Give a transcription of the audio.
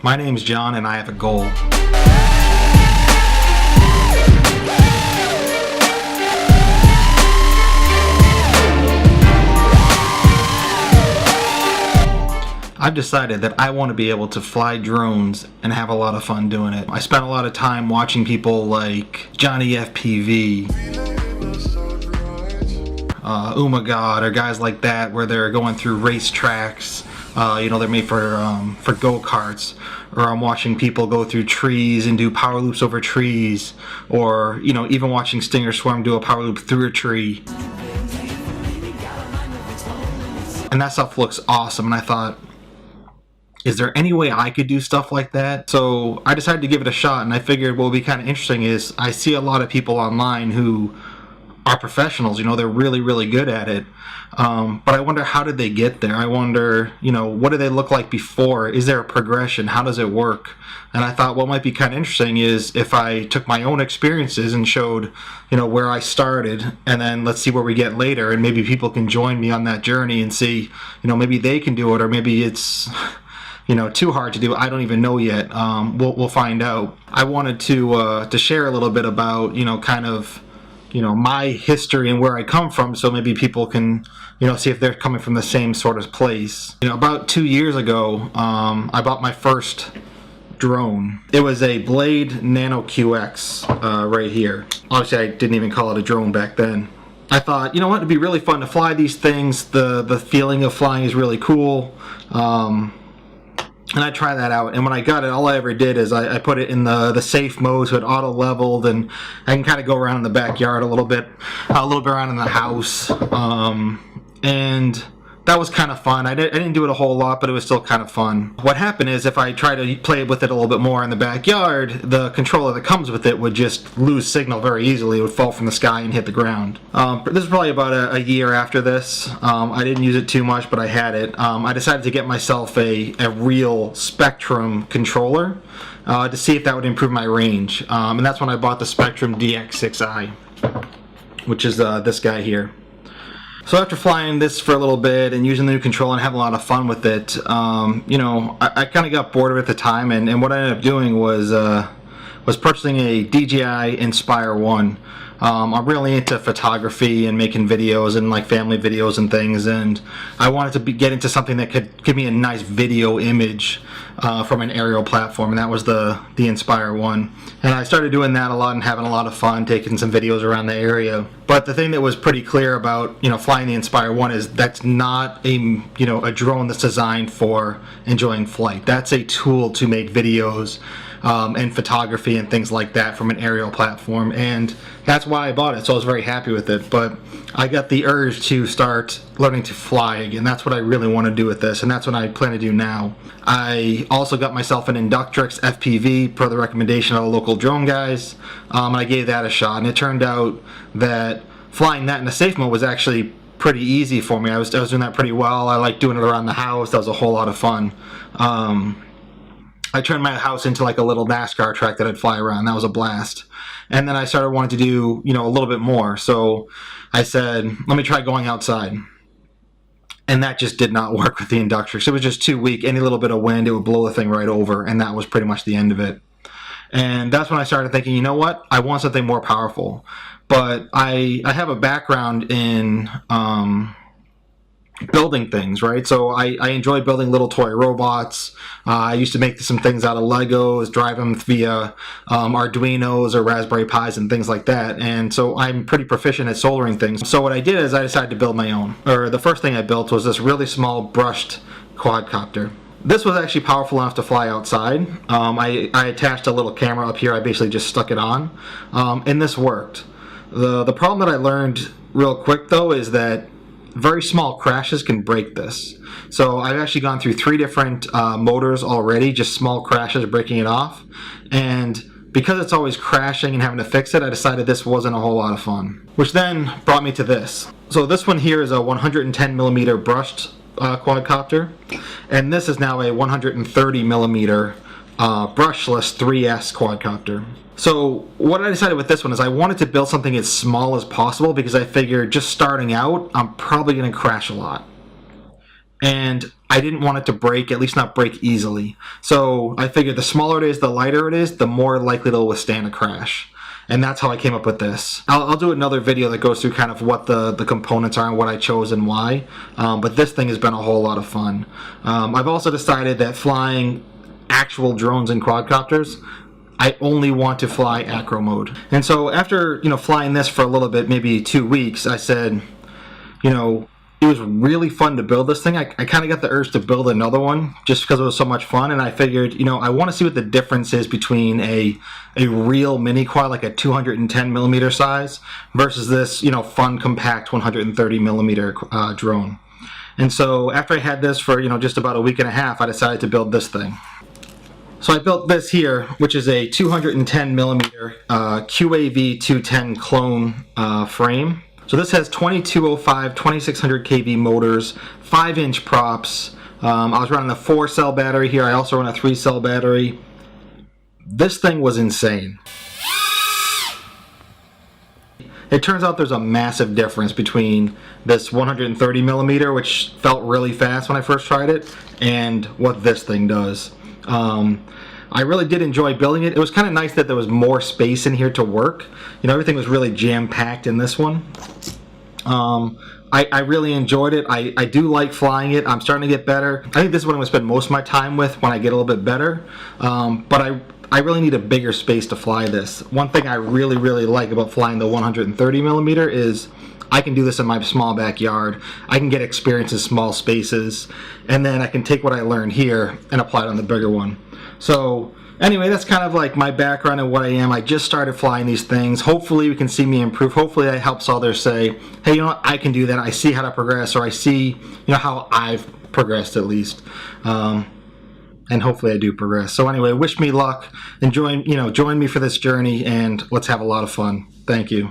My name's John and I have a goal. I've decided that I want to be able to fly drones and have a lot of fun doing it. I spent a lot of time watching people like Johnny FPV, Umagod, or guys like that, where they're going through race tracks. They're made for go-karts. Or I'm watching people go through trees and do power loops over trees. Or, even watching Stinger Swarm do a power loop through a tree. And that stuff looks awesome. And I thought, is there any way I could do stuff like that? So I decided to give it a shot, and I figured what would be kind of interesting is I see a lot of people online who are professionals, they're really, really good at it. But I wonder, how did they get there? I wonder, what do they look like before? Is there a progression? How does it work? And I thought what might be kind of interesting is if I took my own experiences and showed, where I started, and then let's see where we get later, and maybe people can join me on that journey and see, maybe they can do it, or maybe it's too hard to do. I don't even know yet. We'll find out. I wanted to share a little bit about, my history and where I come from, so maybe people can, see if they're coming from the same sort of place. About 2 years ago, I bought my first drone. It was a Blade Nano QX right here. Obviously, I didn't even call it a drone back then. I thought, it'd be really fun to fly these things. The feeling of flying is really cool. And I tried that out, and when I got it, all I ever did is I put it in the safe mode, so it auto leveled, and I can kind of go around in the backyard a little bit around in the house, and that was kind of fun. I didn't do it a whole lot, but it was still kind of fun. What happened is if I try to play with it a little bit more in the backyard, the controller that comes with it would just lose signal very easily. It would fall from the sky and hit the ground. This is probably about a year after this. I didn't use it too much, but I had it. I decided to get myself a real Spektrum controller to see if that would improve my range. And that's when I bought the Spektrum DX6i, which is this guy here. So after flying this for a little bit and using the new controller and having a lot of fun with it, I kind of got bored of it at the time, and what I ended up doing was purchasing a DJI Inspire 1. I'm really into photography and making videos and like family videos and things, and I wanted to get into something that could give me a nice video image from an aerial platform, and that was the Inspire 1. And I started doing that a lot and having a lot of fun, taking some videos around the area. But the thing that was pretty clear about flying the Inspire 1 is that's not a drone that's designed for enjoying flight. That's a tool to make videos and photography and things like that from an aerial platform, and that's why I bought it. So I was very happy with it, but I got the urge to start learning to fly again. That's what I really want to do with this, and that's what I plan to do now. I also got myself an Inductrix FPV per the recommendation of the local drone guys, and I gave that a shot, and it turned out that flying that in a safe mode was actually pretty easy for me. I was doing that pretty well. I liked doing it around the house. That was a whole lot of fun. I turned my house into like a little NASCAR track that I'd fly around. That was a blast. And then I started wanting to do, a little bit more. So I said, let me try going outside. And that just did not work with the Inductrix. It was just too weak. Any little bit of wind, it would blow the thing right over. And that was pretty much the end of it. And that's when I started thinking, you know what? I want something more powerful. But I have a background in building things, right? So I enjoy building little toy robots. I used to make some things out of Legos, drive them via Arduinos or Raspberry Pis and things like that. And so I'm pretty proficient at soldering things. So what I did is I decided to build my own. Or the first thing I built was this really small brushed quadcopter. This was actually powerful enough to fly outside. I attached a little camera up here. I basically just stuck it on, and this worked. The problem that I learned real quick though is that very small crashes can break this. So I've actually gone through 3 different motors already, just small crashes breaking it off. And because it's always crashing and having to fix it, I decided this wasn't a whole lot of fun. Which then brought me to this. So this one here is a 110 millimeter brushed quadcopter. And this is now a 130 millimeter brushless 3S quadcopter. So what I decided with this one is I wanted to build something as small as possible because I figured just starting out, I'm probably going to crash a lot. And I didn't want it to break, at least not break easily. So I figured the smaller it is, the lighter it is, the more likely it'll withstand a crash. And that's how I came up with this. I'll do another video that goes through kind of what the components are and what I chose and why. But this thing has been a whole lot of fun. I've also decided that flying actual drones and quadcopters, I only want to fly acro mode. And so after, flying this for a little bit, maybe 2 weeks, I said, it was really fun to build this thing. I kind of got the urge to build another one just because it was so much fun, and I figured, I want to see what the difference is between a real mini quad, like a 210 millimeter size, versus this, fun, compact 130 millimeter drone. And so after I had this for, just about a week and a half, I decided to build this thing. So I built this here, which is a 210 millimeter QAV 210 clone frame. So this has 2205, 2600 kV motors, 5-inch props. I was running a 4-cell battery here. I also run a 3-cell battery. This thing was insane. It turns out there's a massive difference between this 130 millimeter, which felt really fast when I first tried it, and what this thing does. I really did enjoy building it. It was kind of nice that there was more space in here to work. Everything was really jam-packed in this one. I really enjoyed it. I do like flying it. I'm starting to get better. I think this is what I'm going to spend most of my time with when I get a little bit better. But I really need a bigger space to fly this. One thing I really, really like about flying the 130 millimeter is I can do this in my small backyard. I can get experience in small spaces, and then I can take what I learned here and apply it on the bigger one. So anyway, that's kind of like my background and what I am. I just started flying these things. Hopefully you can see me improve. Hopefully that helps others say, hey, you know what, I can do that. I see how to progress, or I see, how I've progressed at least. And hopefully I do progress. So anyway, wish me luck and join me for this journey, and let's have a lot of fun. Thank you.